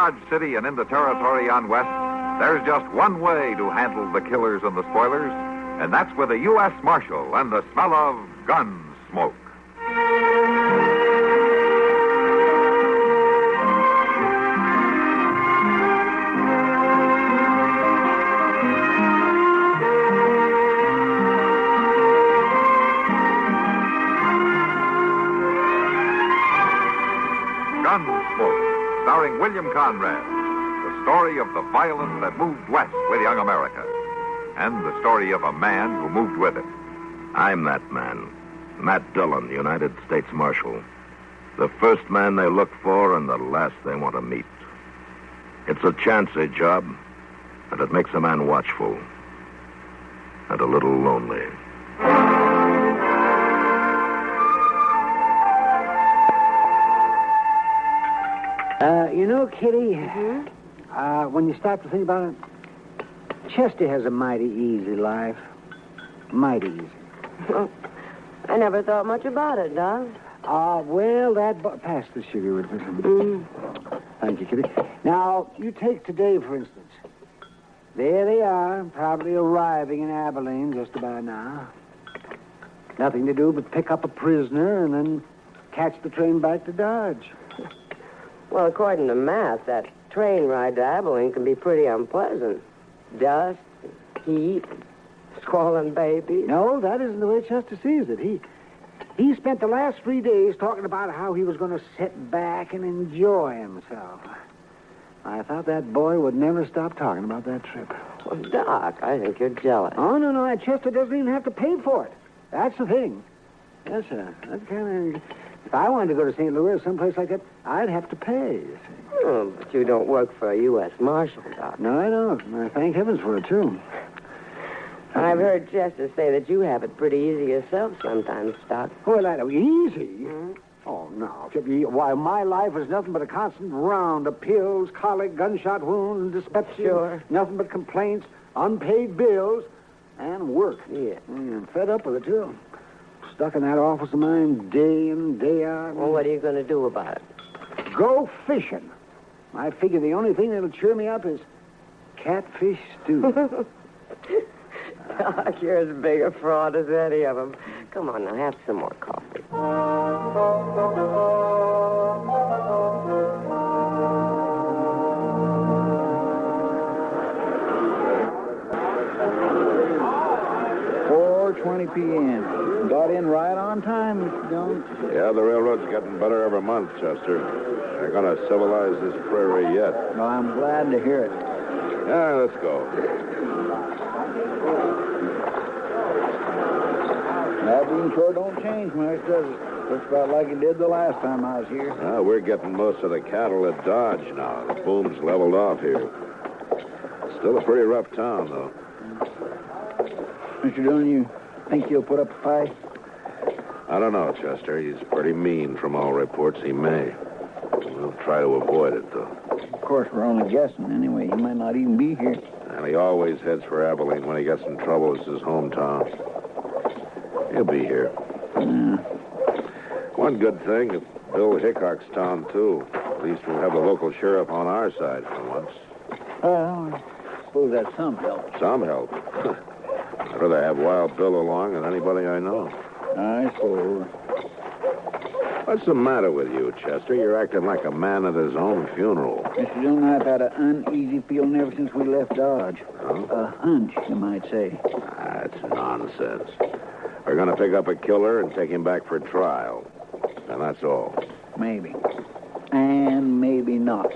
Dodge City and in the territory on West, there's just one way to handle the killers and the spoilers, and that's with a U.S. Marshal and the smell of gun smoke. Gunsmoke, starring William Conrad, the story of the violence that moved west with young America, and the story of a man who moved with it. I'm that man, Matt Dillon, United States Marshal. The first man they look for and the last they want to meet. It's a chancy job, and it makes a man watchful and a little lonely. Kitty, when you stop to think about it, Chester has a mighty easy life. Mighty easy. Well, I never thought much about it, Doc. Pass the sugar with me. Thank you, Kitty. Now, you take today, for instance. There they are, probably arriving in Abilene just about now. Nothing to do but pick up a prisoner and then catch the train back to Dodge. Well, according to math, that train ride to Abilene can be pretty unpleasant. Dust, heat, squalling babies. No, that isn't the way Chester sees it. He spent the last 3 days talking about how he was going to sit back and enjoy himself. I thought that boy would never stop talking about that trip. Well, Doc, I think you're jealous. Oh, no, Chester doesn't even have to pay for it. That's the thing. Yes, sir. That's kind of... If I wanted to go to St. Louis or someplace like that, I'd have to pay, you see. Oh, but you don't work for a U.S. Marshal, Doc. No, I don't. I thank heavens for it, too. I've heard Chester say that you have it pretty easy yourself sometimes, Doc. Well, that easy? Mm-hmm. Oh, no. Why, my life is nothing but a constant round of pills, colic, gunshot wounds, dyspepsia. Sure. Nothing but complaints, unpaid bills, and work. Yeah. I'm fed up with it, too. Stuck in that office of mine day in, day out. Well, what are you going to do about it? Go fishing. I figure the only thing that'll cheer me up is catfish stew. Doc, you're as big a fraud as any of them. Come on, now, have some more coffee. 4:20 p.m. Got in right on time, Mr. Jones. Yeah, the railroad's getting better every month, Chester. They're going to civilize this prairie yet. Well, I'm glad to hear it. Yeah, let's go. Abilene sure don't change much, does it? Looks about like it did the last time I was here. We're getting most of the cattle at Dodge now. The boom's leveled off here. Still a pretty rough town, though. Mr. Dillon, you think you'll put up a fight? I don't know, Chester. He's pretty mean from all reports. He may. We'll try to avoid it, though. Of course, we're only guessing anyway. He might not even be here. And he always heads for Abilene when he gets in trouble. It's his hometown. He'll be here. Yeah. One good thing, it's Bill Hickok's town, too. At least we'll have the local sheriff on our side for once. Well, I suppose that's some help. Some help. I'd rather have Wild Bill along than anybody I know. I suppose. What's the matter with you, Chester? You're acting like a man at his own funeral. Mr. Dillon, I've had an uneasy feeling ever since we left Dodge. Oh? A hunch, you might say. That's nonsense. We're going to pick up a killer and take him back for trial. And that's all. Maybe. And maybe not.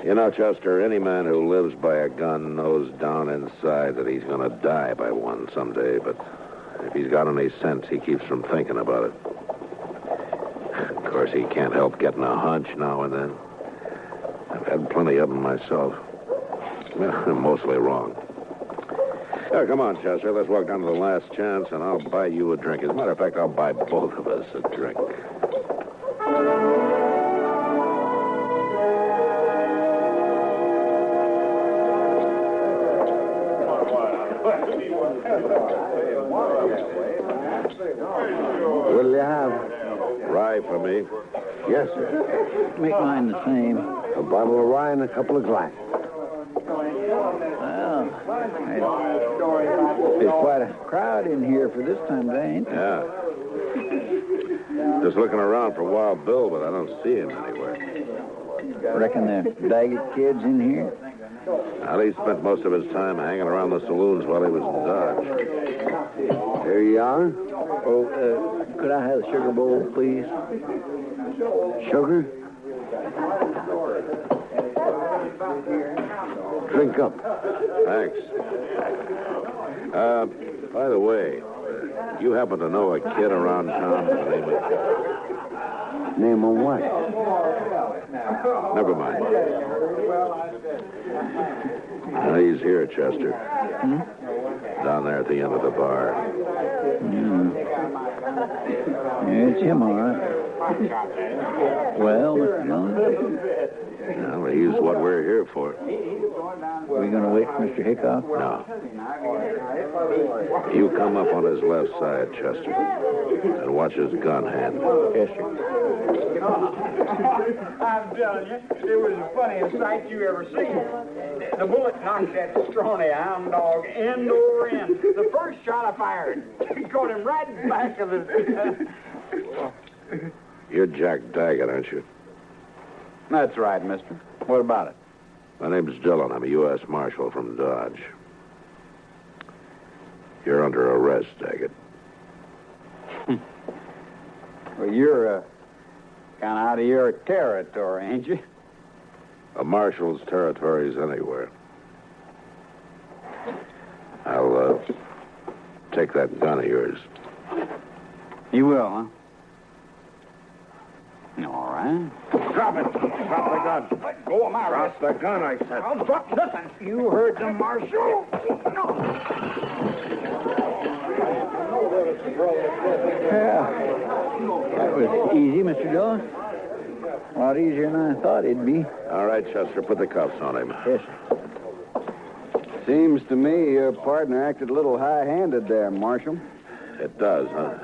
You know, Chester, any man who lives by a gun knows down inside that he's going to die by one someday, but if he's got any sense, he keeps from thinking about it. Of course, he can't help getting a hunch now and then. I've had plenty of them myself. Well, mostly wrong. Yeah, come on, Chester. Let's walk down to the last chance, and I'll buy you a drink. As a matter of fact, I'll buy both of us a drink. What'll you have? Rye for me. Yes, sir. Make mine the same. A bottle of rye and a couple of glasses. Well, there's quite a crowd in here for this time of day, ain't there? Yeah. Just looking around for Wild Bill, but I don't see him anywhere. Reckon the Daggett kid's in here? Well, he spent most of his time hanging around the saloons while he was in Dodge. There you are. Oh, could I have a sugar bowl, please? Sugar? Drink up. Thanks. By the way, you happen to know a kid around town by the name of... Name of what? Never mind. He's here, Chester. Down there at the end of the bar. Yeah, it's him, all right. Well, Mr. Dillon? Well, he's what we're here for. We going to wait for Mr. Hickok? No. You come up on his left side, Chester, and watch his gun hand. Yes, sir. I'm telling you, it was the funniest sight you ever seen. The bullet knocked that scrawny hound dog end over end. The first shot I fired caught him right in the back of the... You're Jack Daggett, aren't you? That's right, mister. What about it? My name's Dillon. I'm a U.S. Marshal from Dodge. You're under arrest, Daggett. Well, you're kind of out of your territory, ain't you? A marshal's territory is anywhere. I'll take that gun of yours. You will, huh? All right. Drop it. Drop the gun. Let go of my wrist. Drop the gun, I said. I'll drop nothing. You heard the marshal. No. Yeah. That was easy, Mr. Dillon. A lot easier than I thought it'd be. All right, Chester, put the cuffs on him. Yes, sir. Seems to me your partner acted a little high-handed there, Marshal. It does, huh?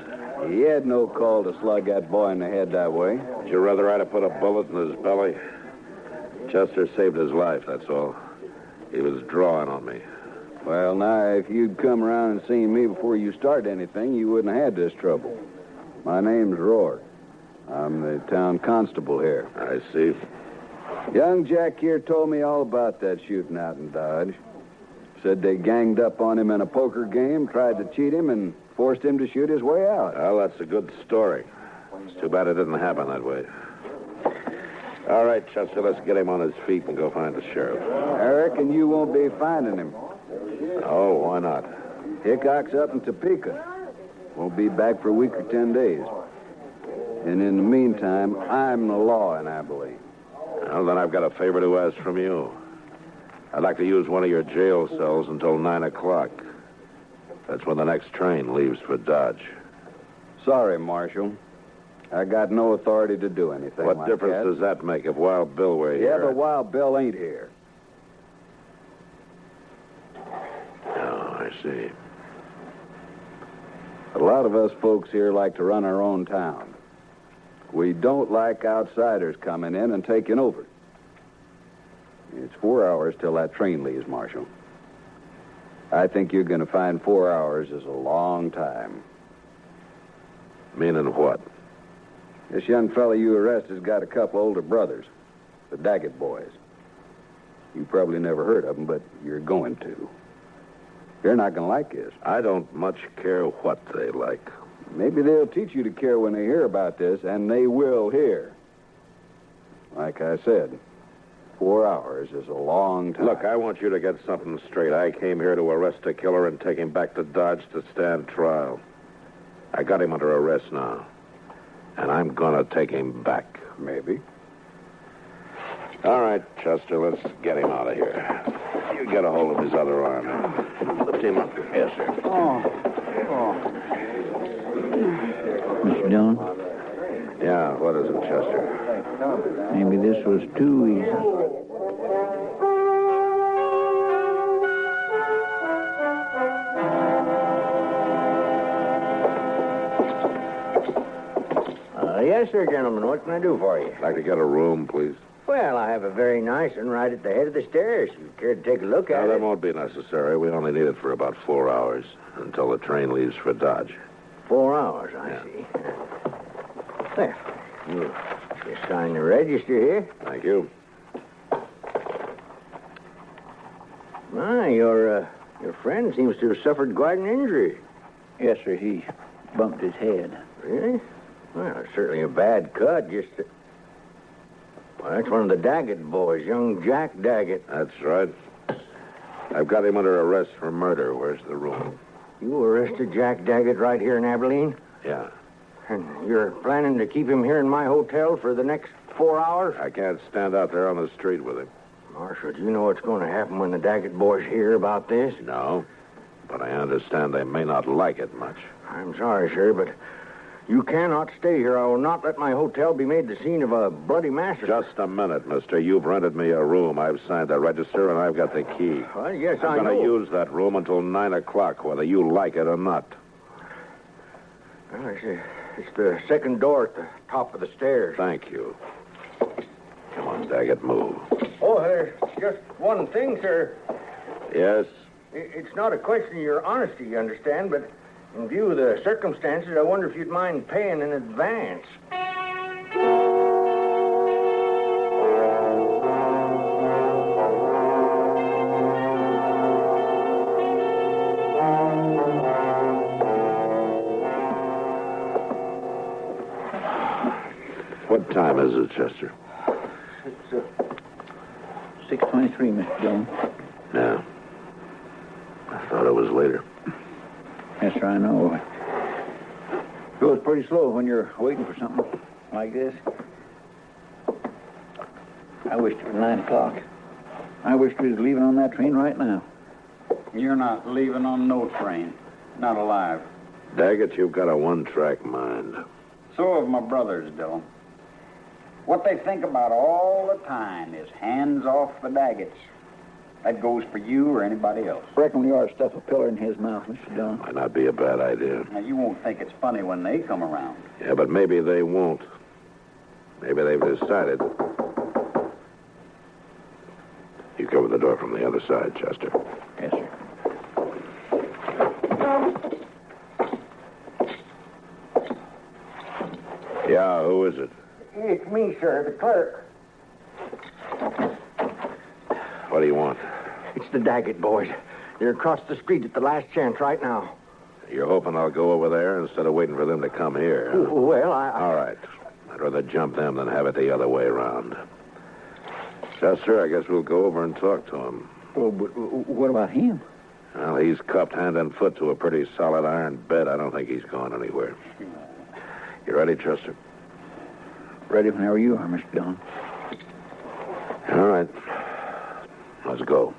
He had no call to slug that boy in the head that way. Would you rather I'd have put a bullet in his belly? Chester saved his life, that's all. He was drawing on me. Well, now, if you'd come around and seen me before you started anything, you wouldn't have had this trouble. My name's Rourke. I'm the town constable here. I see. Young Jack here told me all about that shooting out in Dodge. Said they ganged up on him in a poker game, tried to cheat him, and forced him to shoot his way out. Well, that's a good story. It's too bad it didn't happen that way. All right, Chester, let's get him on his feet and go find the sheriff. I reckon you won't be finding him. Oh, why not? Hickok's up in Topeka. Won't be back for a week or 10 days. And in the meantime, I'm the law in Abilene. Well, then I've got a favor to ask from you. I'd like to use one of your jail cells until 9 o'clock. That's when the next train leaves for Dodge. Sorry, Marshal. I got no authority to do anything What like difference that. does that make if Wild Bill were Yeah, here? but Wild Bill ain't here. Oh, I see. A lot of us folks here like to run our own town. We don't like outsiders coming in and taking over. It's 4 hours till that train leaves, Marshal. I think you're going to find 4 hours is a long time. Meaning what? This young fella you arrested has got a couple older brothers, the Daggett boys. You probably never heard of them, but you're going to. They're not going to like this. I don't much care what they like. Maybe they'll teach you to care when they hear about this, and they will hear. Like I said, 4 hours is a long time. Look, I want you to get something straight. I came here to arrest a killer and take him back to Dodge to stand trial. I got him under arrest now. And I'm going to take him back. Maybe. All right, Chester, let's get him out of here. You get a hold of his other arm. Lift him up. Yes, sir. Mr. Dillon, Yeah, what is it, Chester? maybe this was too easy. Yes, sir, gentlemen. What can I do for you? I'd like to get a room, please. Well, I have a very nice one right at the head of the stairs. If you care to take a look No, at that it. won't be necessary. We only need it for about 4 hours until the train leaves for Dodge. 4 hours, I see. Well, you just sign the register here. Thank you. My, your friend seems to have suffered quite an injury. Yes, sir. He bumped his head. Really? Well, it's certainly a bad cut. Well, that's one of the Daggett boys, young Jack Daggett. That's right. I've got him under arrest for murder. Where's the room? You arrested Jack Daggett right here in Abilene? Yeah. And you're planning to keep him here in my hotel for the next 4 hours? I can't stand out there on the street with him. Marshal, do you know what's going to happen when the Daggett boys hear about this? No. But I understand they may not like it much. I'm sorry, sir, but you cannot stay here. I will not let my hotel be made the scene of a bloody massacre. Just a minute, mister. You've rented me a room. I've signed the register, and I've got the key. Well, yes, I I'm know. going to use that room until 9 o'clock, whether you like it or not. Well, it's the second door at the top of the stairs. Thank you. Come on, Daggett, move. Oh, there's just one thing, sir. Yes? It's not a question of your honesty, you understand, but in view of the circumstances, I wonder if you'd mind paying in advance. What time is it, Chester? It's 6:23, Mr. Dillon. Yeah. I thought it was later. Yes, sir, I know. It goes pretty slow when you're waiting for something like this. I wished it was 9 o'clock. I wished we was leaving on that train right now. You're not leaving on no train. Not alive. Daggett, you've got a one-track mind. So have my brothers, Dillon. What they think about all the time is hands off the Daggets. That goes for you or anybody else. Reckon we ought to stuff a pillar in his mouth, Mr. Dillon. Might not be a bad idea. Now, you won't think it's funny when they come around. Yeah, but maybe they won't. Maybe they've decided. You cover the door from the other side, Chester. Yes, sir. Yeah, who is it? It's me, sir, the clerk. What do you want? It's the Daggett boys. They're across the street at the last chance right now. You're hoping I'll go over there instead of waiting for them to come here? Huh? Well, All right. I'd rather jump them than have it the other way around. Chester, I guess we'll go over and talk to him. Well, but what about him? Well, he's cuffed hand and foot to a pretty solid iron bed. I don't think he's going anywhere. You ready, Chester? Ready whenever you are, Mr. Dillon. All right. Let's go.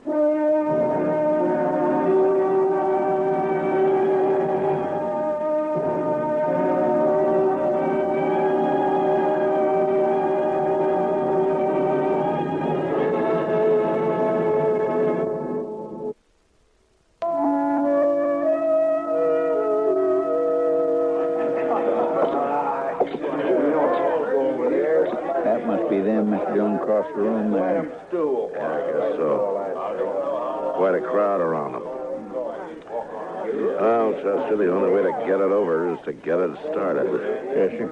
That must be them, Mr. Dillon, across the room there. Yeah, I guess so. Quite a crowd around them. Well, Chester, the only way to get it over is to get it started. Yes, sir.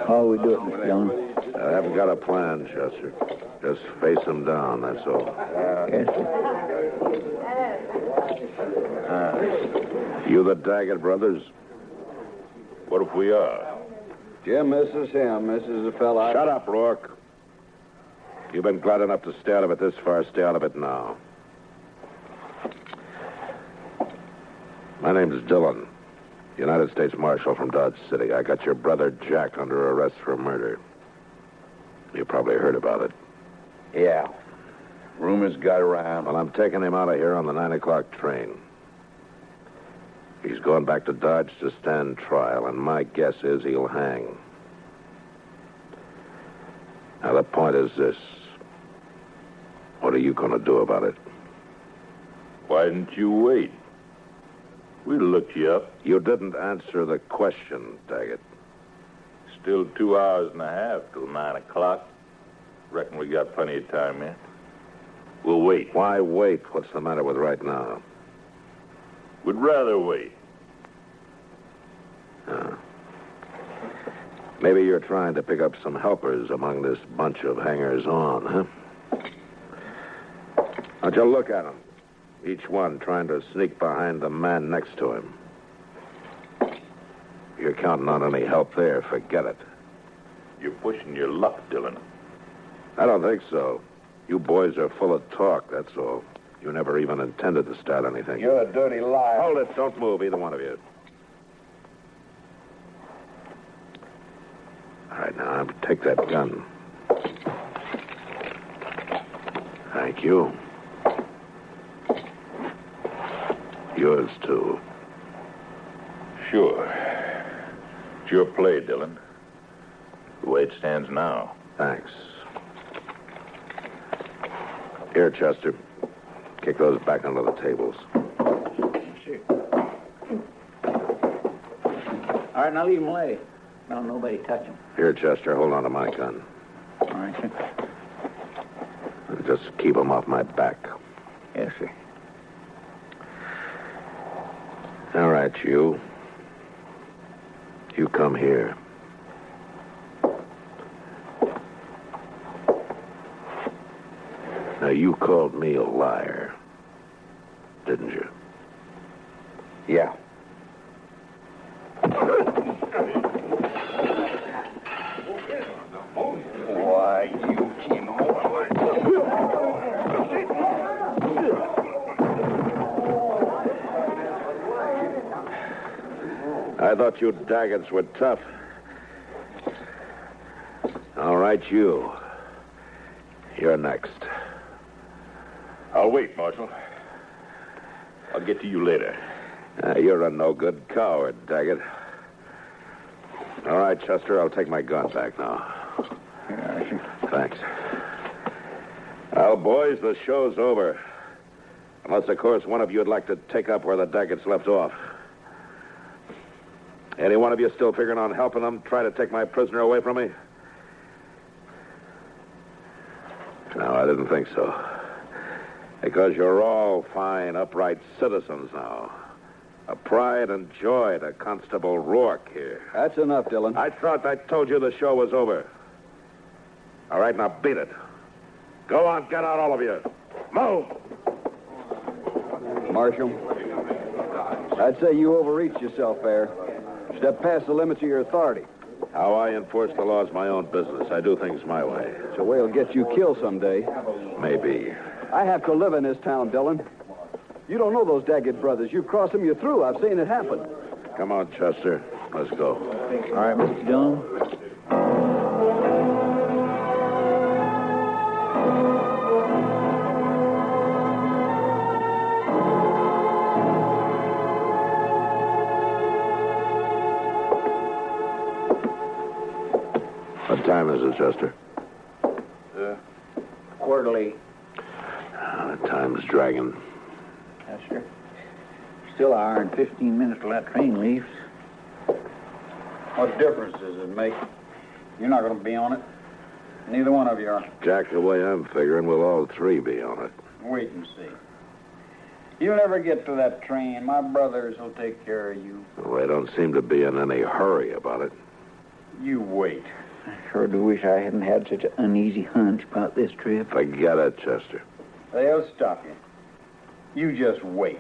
How will we do it, Mr. Dillon? I haven't got a plan, Chester. Just face them down, that's all. Yes, sir. You the Daggett brothers? What if we are? Jim, this is him. This is the fella. Shut up, Rourke. You've been glad enough to stay out of it this far. Stay out of it now. My name's Dillon, United States Marshal from Dodge City. I got your brother Jack under arrest for murder. You probably heard about it. Yeah. Rumors got around. Well, I'm taking him out of here on the 9 o'clock train. He's going back to Dodge to stand trial, and my guess is he'll hang. Now, the point is this. What are you going to do about it? Why didn't you wait? We looked you up. You didn't answer the question, Daggett. Still 2 hours and a half till 9 o'clock. Reckon we got plenty of time yet. We'll wait. Why wait? What's the matter with right now? We'd rather wait. Maybe you're trying to pick up some helpers among this bunch of hangers-on, huh? Now, you look at them. Each one trying to sneak behind the man next to him. You're counting on any help there, forget it. You're pushing your luck, Dillon. I don't think so. You boys are full of talk, that's all. You never even intended to start anything. You're a dirty liar. Hold it. Don't move, either one of you. All right, now, take that gun. Thank you. Yours, too. Sure. It's your play, Dillon. The way it stands now. Thanks. Here, Chester. Kick those back under the tables. Sure. All right, now leave them lay. Don't nobody touch them. Here, Chester, hold on to my gun. All right, sir. And just keep them off my back. Yes, sir. All right, you. You come here. Now, you called me a liar, didn't you? Yeah. Why, you came over. I thought you Daggetts were tough. All right, you. You're next. I'll wait, Marshal. I'll get to you later. You're a no-good coward, Daggett. All right, Chester, I'll take my gun back now. Thanks. Well, boys, the show's over. Unless, of course, one of you would like to take up where the Daggetts left off. Any one of you still figuring on helping them try to take my prisoner away from me? No, I didn't think so. Because you're all fine, upright citizens now. A pride and joy to Constable Rourke here. That's enough, Dillon. I thought I told you the show was over. All right, now beat it. Go on, get out, all of you. Move! Marshal, I'd say you overreached yourself there. Stepped past the limits of your authority. How I enforce the law is my own business. I do things my way. It's a way it'll get you killed someday. Maybe. I have to live in this town, Dillon. You don't know those Daggett brothers. You cross them, you're through. I've seen it happen. Come on, Chester. Let's go. All right, Mr. Dillon. What time is it, Chester? Quarterly. The time's dragging. Yes, sir. Still an hour and 15 minutes till that train leaves. What difference does it make? You're not going to be on it. Neither one of you are. Jack, the way I'm figuring, we'll all three be on it. Wait and see. You'll never get to that train. My brothers will take care of you. Well, they don't seem to be in any hurry about it. You wait. I sure do wish I hadn't had such an uneasy hunch about this trip. Forget it, Chester. They'll stop you. You just wait.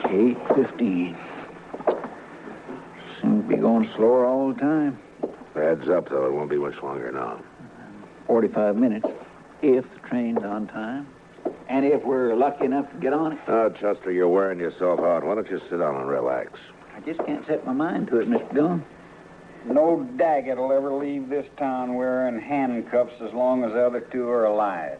$8:15. Seems to be going slower all the time. Heads up, though. It won't be much longer now. 45 minutes, if the train's on time. And if we're lucky enough to get on it. Oh, Chester, you're wearing yourself out. Why don't you sit down and relax? I just can't set my mind to it, Mr. Dillon. No Daggett will ever leave this town wearing handcuffs as long as the other two are alive.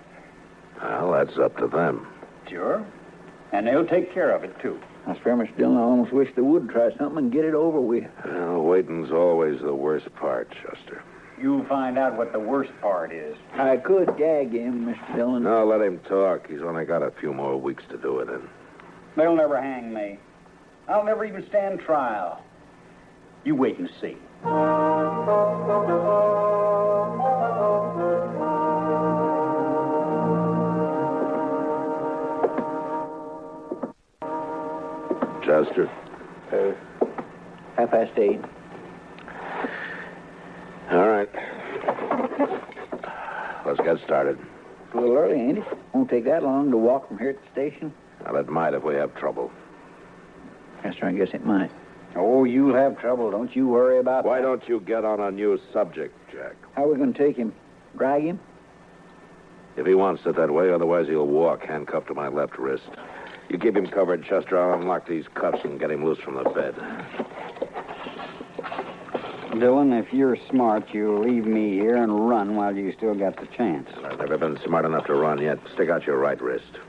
Well, that's up to them. Sure? Well, then, if you want to go, you can go. Well, then, let's go. All right, Mr. Jones. I'd say you overreached yourself there. Stepped past the limits of your authority. How I And they'll take care of it, too. I swear, Mr. Dillon, I almost wish they would try something and get it over with. Well, waiting's always the worst part, Chester. You'll find out what the worst part is. I could gag him, Mr. Dillon. No, let him talk. He's only got a few more weeks to do it in. They'll never hang me. I'll never even stand trial. You wait and see. Chester? 8:30. All right. Let's get started. It's a little early, ain't it? Won't take that long to walk from here to the station. Well, it might if we have trouble. Yes, sir, I guess it might. Oh, you'll have trouble. Don't you worry about Why that. don't you get on a new subject, Jack? How are we going to take him? Drag him? If he wants it that way, otherwise he'll walk, handcuffed to my left wrist. You keep him covered, Chester. I'll unlock these cuffs and get him loose from the bed. Dillon, if you're smart, you'll leave me here and run while you still got the chance. I've never been smart enough to run yet. Stick out your right wrist.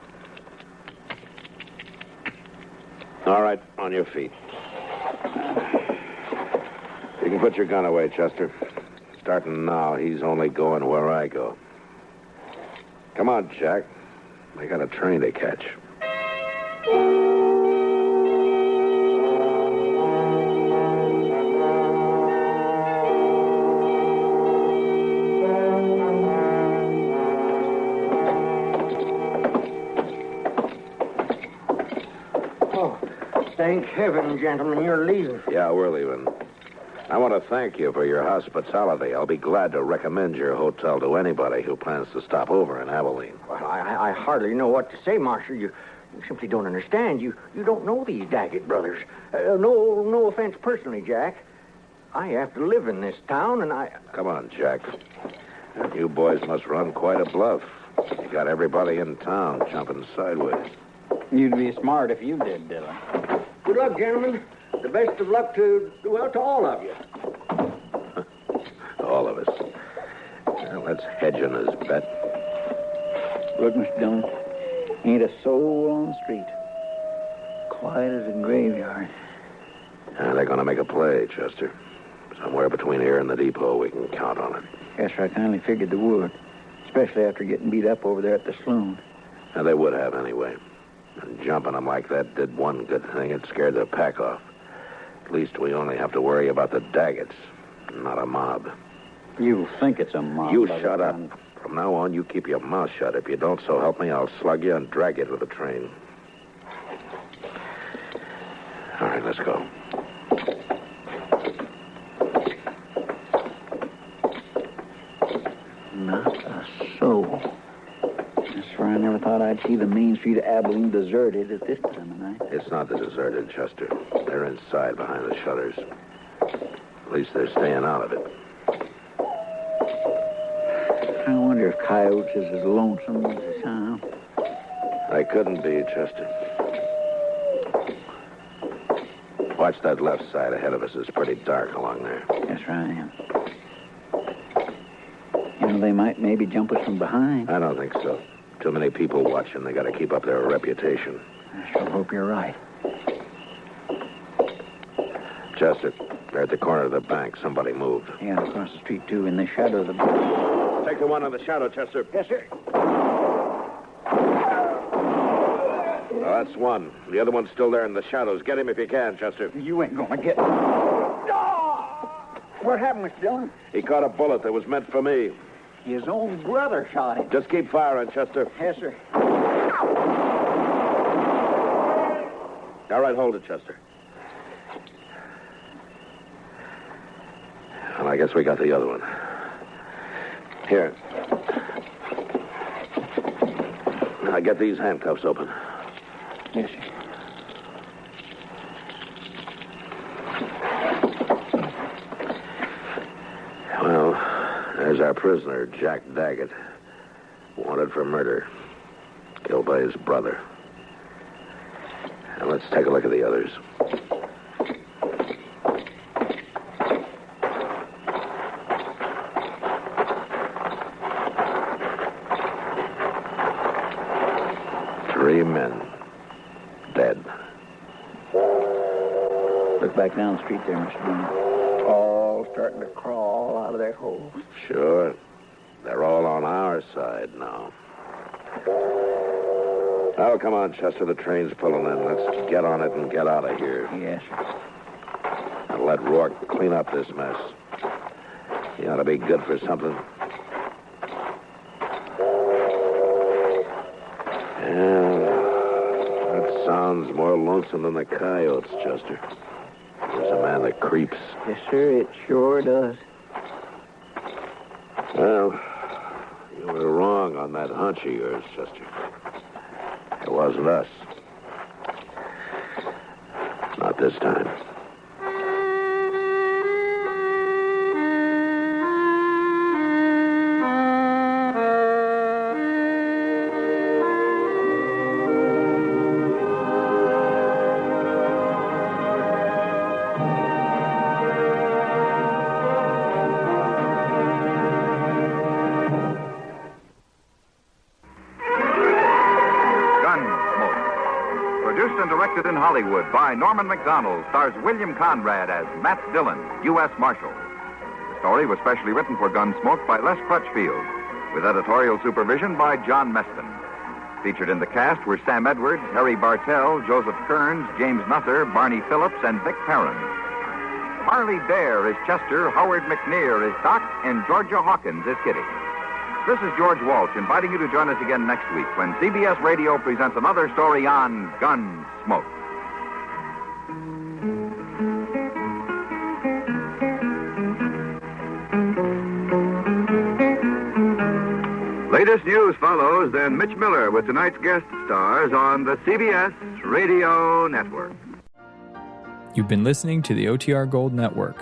All right, on your feet. You can put your gun away, Chester. Starting now, he's only going where I go. Come on, Jack. I got a train to catch. Oh, thank heaven, gentlemen, you're leaving. Yeah, we're leaving. I want to thank you for your hospitality. I'll be glad to recommend your hotel to anybody who plans to stop over in Abilene. Well, I hardly know what to say, Marshal. You simply don't understand. You don't know these Daggett brothers. No offense personally, Jack. I have to live in this town, and I... Come on, Jack. You boys must run quite a bluff. You got everybody in town jumping sideways. You'd be smart if you did, Dillon. Good luck, gentlemen. The best of luck to all of you. All of us. Well, let's hedge on his bet. Look, Mr. Dillon, ain't a soul on the street. Quiet as a graveyard. They're going to make a play, Chester. Somewhere between here and the depot, we can count on it. Yes, sir, I kindly figured they would. Especially after getting beat up over there at the saloon. And they would have anyway. And jumping them like that did one good thing. It scared the pack off. At least we only have to worry about the Daggets, not a mob. You think it's a mob. You shut up. From now on, you keep your mouth shut. If you don't, so help me, I'll slug you and drag you to the train. All right, let's go. Not a soul. I swear I never thought I'd see the main street of Abilene deserted at this time of night. It's not the deserted, Chester. They're inside behind the shutters. At least they're staying out of it. I wonder if Coyotes is as lonesome as the town. I couldn't be, Chester. Watch that left side ahead of us. It's pretty dark along there. Yes, sir, I am. You know, they might maybe jump us from behind. I don't think so. Too many people watching. They got to keep up their reputation. I sure hope you're right. Chester, they're at the corner of the bank. Somebody moved. Yeah, across the street, too, in the shadow of the... Take the one in the shadow, Chester. Yes, sir. Oh, that's one. The other one's still there in the shadows. Get him if you can, Chester. You ain't gonna get... What happened, Mr. Dillon? He caught a bullet that was meant for me. His own brother shot him. Just keep firing, Chester. Yes, sir. All right, hold it, Chester. Well, I guess we got the other one. Here. Now get these handcuffs open. Yes, sir. Well, there's our prisoner, Jack Daggett. Wanted for murder. Killed by his brother. Now let's take a look at the others. Three men. dead. Look back down the street there, Mr. Dillon. All starting to crawl out of their holes. Sure. They're all on our side now. Oh, come on, Chester. The train's pulling in. Let's get on it and get out of here. Yes, sir. And let Rourke clean up this mess. He ought to be good for something. Yeah, that sounds more lonesome than the coyotes, Chester. There's a man that creeps. Yes, sir, it sure does. Well, you were wrong on that hunch of yours, Chester. It wasn't us. Not this time. Directed in Hollywood by Norman Macdonald, stars William Conrad as Matt Dillon, U.S. Marshal. The story was specially written for Gunsmoke by Les Crutchfield, with editorial supervision by John Meston. Featured in the cast were Sam Edwards, Harry Bartell, Joseph Kearns, James Nusser, Barney Phillips, and Vic Perrin. Marley Dare is Chester, Howard McNear is Doc, and Georgia Hawkins is Kitty. This is George Walsh inviting you to join us again next week when CBS Radio presents another story on Gunsmoke. Latest news follows, then Mitch Miller with tonight's guest stars on the CBS Radio Network. You've been listening to the OTR Gold Network.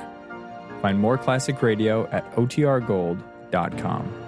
Find more classic radio at otrgold.com.